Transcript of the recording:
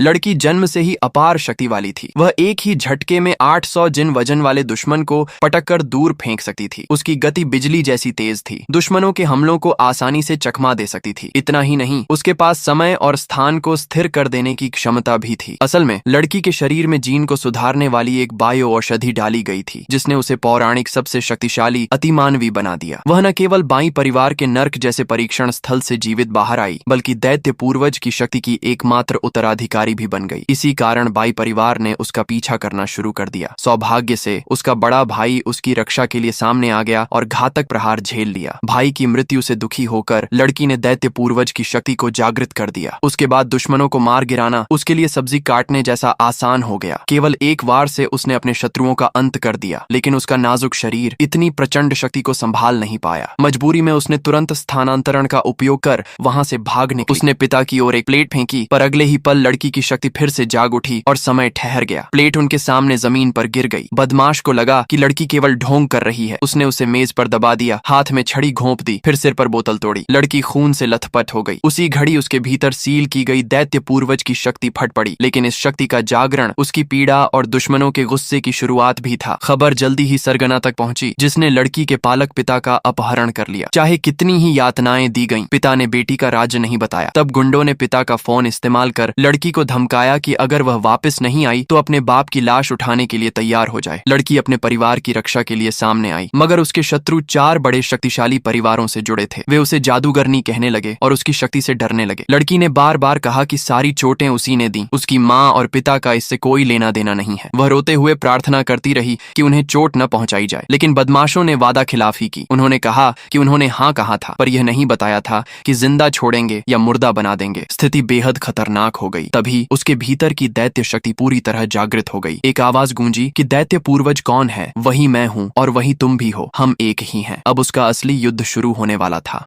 लड़की जन्म से ही अपार शक्ति वाली थी। वह एक ही झटके में 800 जिन वजन वाले दुश्मन को पटककर दूर फेंक सकती थी। उसकी गति बिजली जैसी तेज थी, दुश्मनों के हमलों को आसानी से चकमा दे सकती थी। इतना ही नहीं, उसके पास समय और स्थान को स्थिर कर देने की क्षमता भी थी। असल में लड़की के शरीर में जीन को सुधारने वाली एक बायो औषधि डाली गई थी, जिसने उसे पौराणिक सबसे शक्तिशाली अतिमानवी बना दिया। वह न केवल बाई परिवार के नर्क जैसे परीक्षण स्थल से जीवित बाहर आई, बल्कि दैत्य पूर्वज की शक्ति की एकमात्र उत्तराधिकारी भी बन गई। इसी कारण बाई परिवार ने उसका पीछा करना शुरू कर दिया। सौभाग्य से उसका बड़ा भाई उसकी रक्षा के लिए सामने आ गया और घातक प्रहार झेल लिया। भाई की मृत्यु से दुखी होकर लड़की ने दैत्य पूर्वज की शक्ति को जागृत कर दिया। उसके बाद दुश्मनों को मार गिराना उसके लिए सब्जी काटने जैसा आसान हो गया। केवल एक वार से उसने अपने शत्रुओं का अंत कर दिया, लेकिन उसका नाजुक शरीर इतनी प्रचंड शक्ति को संभाल नहीं पाया। मजबूरी में उसने तुरंत स्थानांतरण का उपयोग कर वहां से भाग निकली। उसने पिता की ओर एक प्लेट फेंकी, पर अगले ही पल लड़की की शक्ति फिर से जाग उठी और समय ठहर गया। प्लेट उनके सामने जमीन पर गिर गई। बदमाश को लगा कि लड़की केवल ढोंग कर रही है। उसने उसे मेज पर दबा दिया, हाथ में छड़ी घोंप दी, फिर सिर पर बोतल तोड़ी। लड़की खून से लथपथ हो गई। उसी घड़ी उसके भीतर सील की गई दैत्य पूर्वज की शक्ति फट पड़ी। लेकिन इस शक्ति का जागरण उसकी पीड़ा और दुश्मनों के गुस्से की शुरुआत भी था। खबर जल्दी ही सरगना तक पहुंची, जिसने लड़की के पालक पिता का अपहरण कर लिया। चाहे कितनी ही यातनाएं दी गईं, पिता ने बेटी का राज्य नहीं बताया। तब गुंडों ने पिता का फोन इस्तेमाल कर लड़की को धमकाया कि अगर वह वापस नहीं आई तो अपने बाप की लाश उठाने के लिए तैयार हो जाए। लड़की अपने परिवार की रक्षा के लिए सामने आई, मगर उसके शत्रु 4 बड़े शक्तिशाली परिवारों से जुड़े थे। वे उसे जादूगरनी कहने लगे और उसकी शक्ति से डरने लगे। लड़की ने बार बार कहा कि सारी चोटें उसी ने दी, उसकी माँ और पिता का इससे कोई लेना देना नहीं है। वह रोते हुए प्रार्थना करती रही कि उन्हें चोट न पहुंचाई जाए, लेकिन बदमाशों ने वादा खिलाफी की। उन्होंने कहा कि उन्होंने हाँ कहा था, पर यह नहीं बताया था कि जिंदा छोड़ेंगे या मुर्दा बना देंगे। स्थिति बेहद खतरनाक हो गई। तभी उसके भीतर की दैत्य शक्ति पूरी तरह जागृत हो गई। एक आवाज गूंजी कि दैत्य पूर्वज कौन है? वही मैं हूँ और वही तुम भी हो। हम एक ही हैं। अब उसका असली युद्ध शुरू होने वाला था।